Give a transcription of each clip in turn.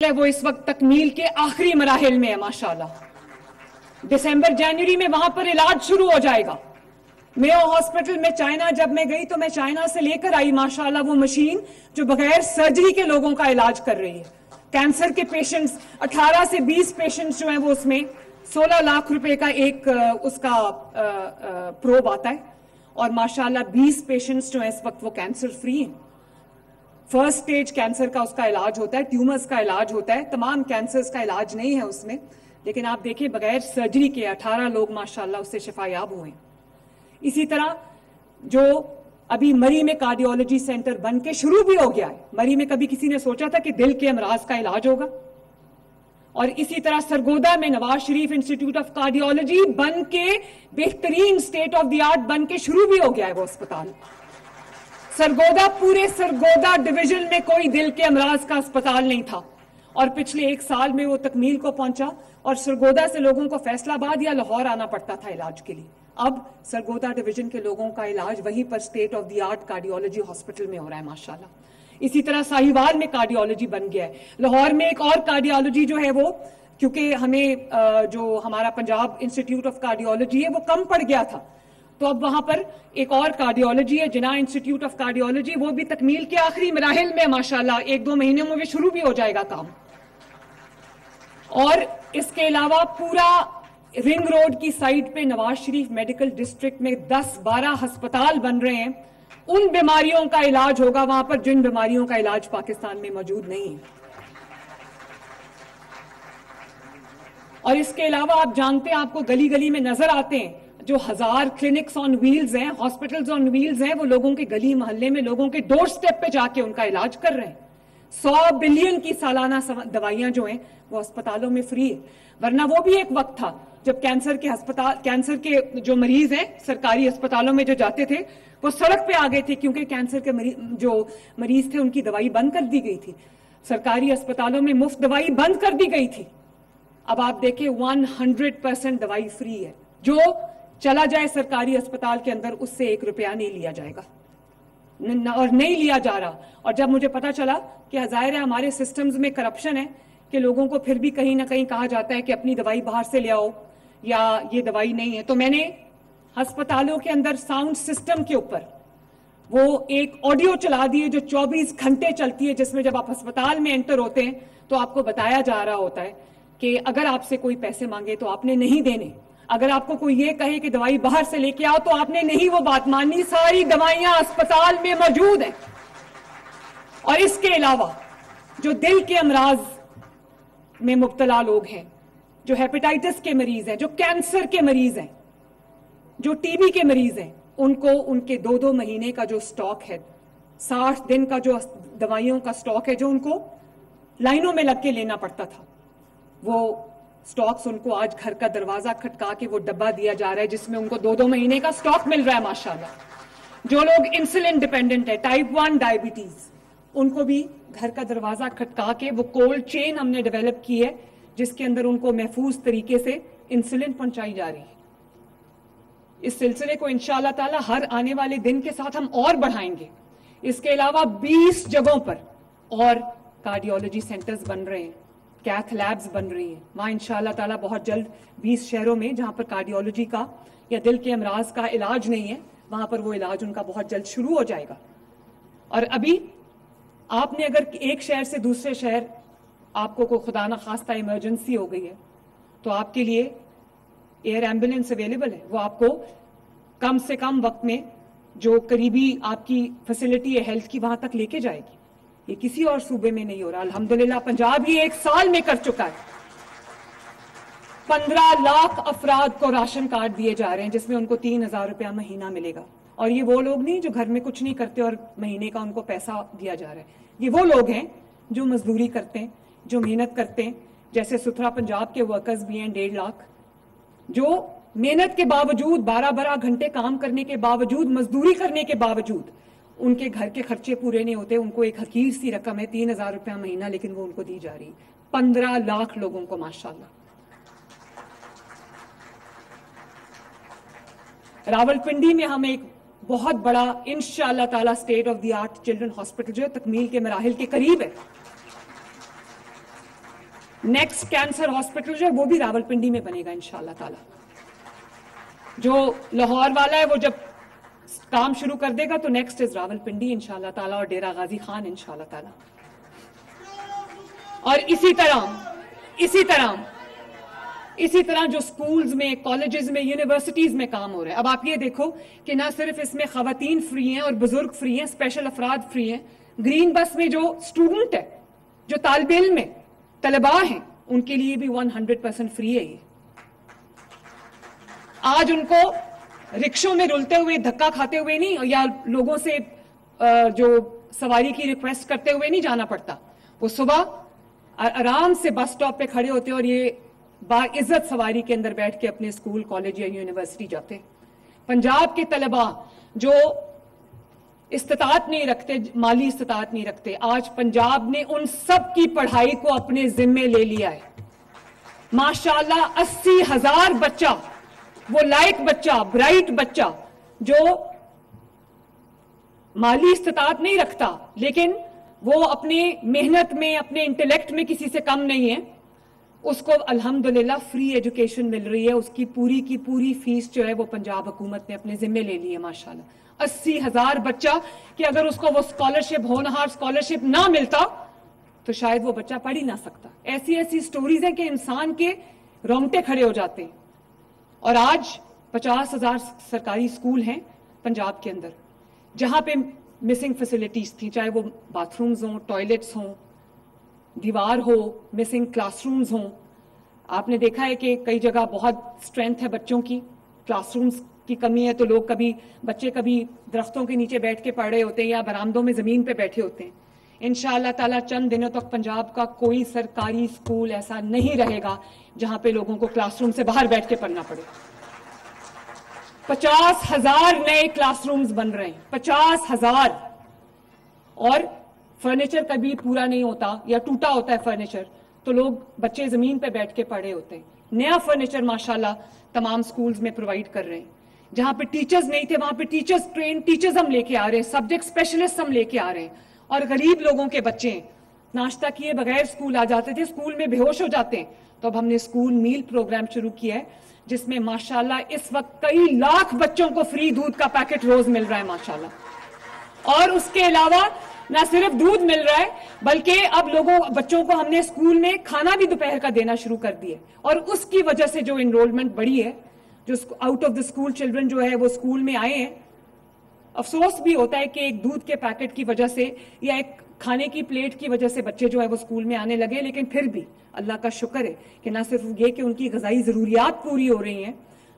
وہ اس وقت تکمیل کے آخری مراحل میں ہے ماشاءاللہ۔ دسمبر جنوری میں وہاں پر علاج شروع ہو جائے گا۔ میو ہاسپٹل میں چائنا جب میں گئی تو میں چائنا سے لے کر آئی ماشاءاللہ وہ مشین جو بغیر سرجری کے لوگوں کا علاج کر رہی ہے۔ کینسر کے پیشنٹس 18 سے 20 پیشنٹس جو ہیں وہ اس میں 16 لاکھ روپے کا ایک اس کا پروب آتا ہے، اور ماشاءاللہ 20 پیشنٹس جو ہیں اس وقت وہ کینسر فری ہیں۔ فرسٹ سٹیج کینسر کا اس کا علاج ہوتا ہے، ٹیومرز کا علاج ہوتا ہے، تمام کینسرز کا علاج نہیں ہے اس میں، لیکن آپ دیکھیں بغیر سرجری کے 18 لوگ ماشاءاللہ اس سے شفا یاب ہوئے ہیں۔ اسی طرح جو ابھی مری میں کارڈیولوجی سینٹر بن کے شروع بھی ہو گیا ہے۔ مری میں کبھی کسی نے سوچا تھا کہ دل کے امراض کا علاج ہوگا؟ اور اسی طرح سرگودا میں Nawaz Sharif institute of cardiology بن کے بہترین اسٹیٹ آف دی آرٹ بن کے شروع بھی ہو گیا ہے وہ اسپتال۔ سرگودا پورے سرگودا ڈویژن میں کوئی دل کے امراض کا اسپتال نہیں تھا، اور پچھلے 1 سال میں وہ تکمیل کو پہنچا، اور سرگودا سے لوگوں کو فیصل آباد یا لاہور آنا پڑتا تھا علاج کے لیے۔ اب سرگودا ڈویژن کے لوگوں کا علاج وہیں پر state of the art cardiology hospital میں ہو رہا ہے ماشاءاللہ۔ اسی طرح ساہیوال میں کارڈیولوجی بن گیا ہے۔ لاہور میں ایک اور کارڈیولوجی جو ہے وہ، کیونکہ ہمیں جو ہمارا پنجاب انسٹیٹیوٹ آف کارڈیولوجی ہے وہ کم پڑ گیا تھا، تو اب وہاں پر ایک اور کارڈیولوجی ہے جناح انسٹیٹیوٹ آف کارڈیولوجی، وہ بھی تکمیل کے آخری مراحل میں ماشاءاللہ 1-2 مہینوں میں بھی شروع بھی ہو جائے گا کام۔ اور اس کے علاوہ پورا رنگ روڈ کی سائٹ پہ نواز شریف میڈیکل ڈسٹرکٹ میں 10-12 ہسپتال بن رہے ہیں، ان بیماریوں کا علاج ہوگا وہاں پر جن بیماریوں کا علاج پاکستان میں موجود نہیں ہے۔ اور اس کے علاوہ آپ جانتے ہیں، آپ کو گلی گلی میں نظر آتے ہیں جو 1000 کلینکس آن ویلز ہیں، ہاسپٹلز آن ویلز ہیں، وہ لوگوں کے گلی محلے میں لوگوں کے ڈور سٹیپ پہ جا کے ان کا علاج کر رہے ہیں۔ 100 بلین کی سالانہ دوائیاں جو ہیں وہ اسپتالوں میں فری ہے، ورنہ وہ بھی ایک وقت تھا جب کینسر کے جو مریض ہیں سرکاری اسپتالوں میں جو جاتے تھے وہ سڑک پہ آ گئے تھے، کیونکہ کینسر کے جو مریض تھے ان کی دوائی بند کر دی گئی تھی، سرکاری اسپتالوں میں مفت دوائی بند کر دی گئی تھی۔ اب آپ دیکھیں 100% دوائی فری ہے، جو چلا جائے سرکاری اسپتال کے اندر اس سے 1 روپیہ نہیں لیا جائے گا، اور نہیں لیا جا رہا۔ اور جب مجھے پتا چلا کہ ظاہر ہے ہمارے سسٹمز میں کرپشن ہے کہ لوگوں کو پھر بھی کہیں نہ کہیں کہا جاتا ہے کہ اپنی دوائی باہر سے لے آؤ یا یہ دوائی نہیں ہے، تو میں نے ہسپتالوں کے اندر ساؤنڈ سسٹم کے اوپر وہ ایک آڈیو چلا دی ہے جو 24 گھنٹے چلتی ہے، جس میں جب آپ ہسپتال میں انٹر ہوتے ہیں تو آپ کو بتایا جا رہا ہوتا ہے کہ اگر آپ سے کوئی پیسے مانگے تو آپ نے نہیں دینے، اگر آپ کو کوئی یہ کہے کہ دوائی باہر سے لے کے آؤ تو آپ نے نہیں وہ بات ماننی، ساری دوائیاں اسپتال میں موجود ہیں۔ اور اس کے علاوہ جو دل کے امراض میں مبتلا لوگ ہیں، جو ہیپیٹائٹس کے مریض ہیں، جو کینسر کے مریض ہیں، جو ٹی بی کے مریض ہیں، ان کو ان کے 2-2 مہینے کا جو سٹاک ہے، 60 دن کا جو دوائیوں کا سٹاک ہے جو ان کو لائنوں میں لگ کے لینا پڑتا تھا، وہ سٹاکس ان کو آج گھر کا دروازہ کھٹکا کے وہ ڈبہ دیا جا رہا ہے جس میں ان کو 2-2 مہینے کا سٹاک مل رہا ہے ماشاءاللہ۔ جو لوگ انسولین ڈیپینڈنٹ ہے، ٹائپ 1 ڈائبٹیز، ان کو بھی گھر کا دروازہ کھٹکا کے وہ کولڈ چین ہم نے ڈیولپ کی ہے جس کے اندر ان کو محفوظ طریقے سے انسولین پہنچائی جا رہی ہے۔ اس سلسلے کو انشاءاللہ تعالی ہر آنے والے دن کے ساتھ ہم اور بڑھائیں گے۔ اس کے علاوہ 20 جگہوں پر اور کارڈیولوجی سینٹرز بن رہے ہیں، کیتھ لیبز بن رہی ہیں، وہاں انشاءاللہ تعالی بہت جلد 20 شہروں میں جہاں پر کارڈیولوجی کا یا دل کے امراض کا علاج نہیں ہے وہاں پر وہ علاج ان کا بہت جلد شروع ہو جائے گا۔ اور ابھی آپ نے اگر ایک شہر سے دوسرے شہر آپ کو کوئی خدا نخواستہ ایمرجنسی ہو گئی ہے تو آپ کے لیے ایئر ایمبولینس اویلیبل ہے، وہ آپ کو کم سے کم وقت میں جو قریبی آپ کی فیسلٹی ہے ہیلتھ کی وہاں تک لے کے جائے گی۔ یہ کسی اور صوبے میں نہیں ہو رہا، الحمدللہ پنجاب ہی 1 سال میں کر چکا ہے۔ 15 لاکھ افراد کو راشن کارڈ دیے جا رہے ہیں جس میں ان کو 3000 روپیہ مہینہ ملے گا، اور یہ وہ لوگ نہیں جو گھر میں کچھ نہیں کرتے اور مہینے کا ان کو پیسہ دیا جا رہا ہے، یہ وہ لوگ ہیں جو مزدوری کرتے ہیں، جو محنت کرتے ہیں، جیسے ستھرا پنجاب کے ورکرز بھی ہیں 1.5 لاکھ، جو محنت کے باوجود 12 گھنٹے کام کرنے کے باوجود، مزدوری کرنے کے باوجود ان کے گھر کے خرچے پورے نہیں ہوتے، ان کو ایک حقیر سی رقم ہے 3000 روپیہ مہینہ، لیکن وہ ان کو دی جا رہی ہے 15 لاکھ لوگوں کو ماشاءاللہ۔ راولپنڈی میں ہم ایک بہت بڑا انشاءاللہ تعالی state of the art children hospital جو ہے تکمیل کے مراحل کے قریب ہے، نیکسٹ کینسر ہاسپٹل جو ہے وہ بھی راولپنڈی میں بنے گا انشاءاللہ تعالی. جو لاہور والا ہے وہ جب کام شروع کر دے گا تو نیکسٹ از راولپنڈی انشاءاللہ تعالی اور ڈیرہ غازی خان انشاءاللہ تعالی. اور اسی طرح جو سکولز میں، کالجز میں، یونیورسٹیز میں کام ہو رہا ہے. اب آپ یہ دیکھو کہ نہ صرف اس میں خواتین فری ہیں اور بزرگ فری ہیں، اسپیشل افراد فری ہیں. گرین بس میں جو اسٹوڈنٹ ہے، جو طالب علم ہے، طلباء ہیں، ان کے لیے بھی 100% فری ہے. یہ آج ان کو رکشوں میں رلتے ہوئے، دھکا کھاتے ہوئے نہیں، یا لوگوں سے جو سواری کی ریکویسٹ کرتے ہوئے نہیں جانا پڑتا. وہ صبح آرام سے بس سٹاپ پہ کھڑے ہوتے اور یہ باعزت سواری کے اندر بیٹھ کے اپنے اسکول، کالج یا یونیورسٹی جاتے. پنجاب کے طلباء جو استطاعت نہیں رکھتے، مالی استطاعت نہیں رکھتے، آج پنجاب نے ان سب کی پڑھائی کو اپنے ذمے لے لیا ہے. ماشاءاللہ 80,000 بچہ، وہ لائق بچہ، برائٹ بچہ جو مالی استطاعت نہیں رکھتا لیکن وہ اپنے محنت میں، اپنے انٹلیکٹ میں کسی سے کم نہیں ہے، اس کو الحمدللہ فری ایجوکیشن مل رہی ہے. اس کی پوری فیس جو ہے وہ پنجاب حکومت نے اپنے ذمے لے لی ہے ماشاءاللہ. 80,000 بچہ کہ اگر اس کو وہ اسکالرشپ، ہونہار اسکالرشپ نہ ملتا تو شاید وہ بچہ پڑھ ہی نہ سکتا. ایسی سٹوریز ہیں کہ انسان کے رونگٹے کھڑے ہو جاتے ہیں. اور آج 50,000 سرکاری سکول ہیں پنجاب کے اندر جہاں پہ مسنگ فیسلٹیز تھیں، چاہے وہ باتھ رومز ہوں، ٹوائلٹس ہوں، دیوار ہو، مسنگ کلاس رومز ہوں. آپ نے دیکھا ہے کہ کئی جگہ بہت اسٹرینتھ ہے بچوں کی، کلاس رومز کی کمی ہے تو بچے کبھی درختوں کے نیچے بیٹھ کے پڑھ رہے ہوتے ہیں یا برآمدوں میں زمین پہ بیٹھے ہوتے ہیں. انشاءاللہ تعالیٰ چند دنوں تک پنجاب کا کوئی سرکاری اسکول ایسا نہیں رہے گا جہاں پہ لوگوں کو کلاس روم سے باہر بیٹھ کے پڑھنا پڑے. 50,000 نئے کلاس رومز بن رہے ہیں، 50,000. اور فرنیچر کبھی پورا نہیں ہوتا یا ٹوٹا ہوتا ہے فرنیچر تو بچے زمین پہ بیٹھ کے پڑھے ہوتے ہیں. نیا فرنیچر ماشاءاللہ تمام سکولز میں پرووائڈ کر رہے ہیں. جہاں پہ ٹیچرز نہیں تھے وہاں پہ ٹیچرز ہم لے کے آ رہے ہیں، سبجیکٹ اسپیشلسٹ ہم لے کے آ رہے ہیں. اور غریب لوگوں کے بچے ہیں، ناشتہ کیے بغیر اسکول آ جاتے تھے، اسکول میں بے ہوش ہو جاتے ہیں. تو اب ہم نے اسکول میل پروگرام شروع کیا ہے جس میں ماشاءاللہ اس وقت کئی لاکھ بچوں کو فری دودھ کا پیکٹ روز مل رہا ہے ماشاءاللہ. اور اس کے علاوہ نہ صرف دودھ مل رہا ہے بلکہ اب بچوں کو ہم نے اسکول میں کھانا بھی دوپہر کا دینا شروع کر دیا. اور اس کی وجہ سے جو انرولمنٹ بڑھی ہے، جو out of the school children جو ہے وہ اسکول میں آئے ہیں. افسوس بھی ہوتا ہے کہ ایک دودھ کے پیکٹ کی وجہ سے یا ایک کھانے کی پلیٹ کی وجہ سے بچے جو ہے وہ اسکول میں آنے لگے، لیکن پھر بھی اللہ کا شکر ہے کہ نہ صرف یہ کہ ان کی غذائی ضروریات پوری ہو رہی ہیں،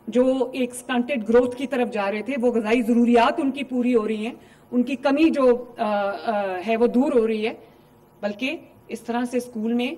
جو ایک سٹنٹڈ گروتھ کی طرف جا رہے تھے وہ غذائی ضروریات ان کی پوری ہو رہی ہیں، ان کی کمی جو ہے وہ دور ہو رہی ہے، بلکہ اس طرح سے اسکول میں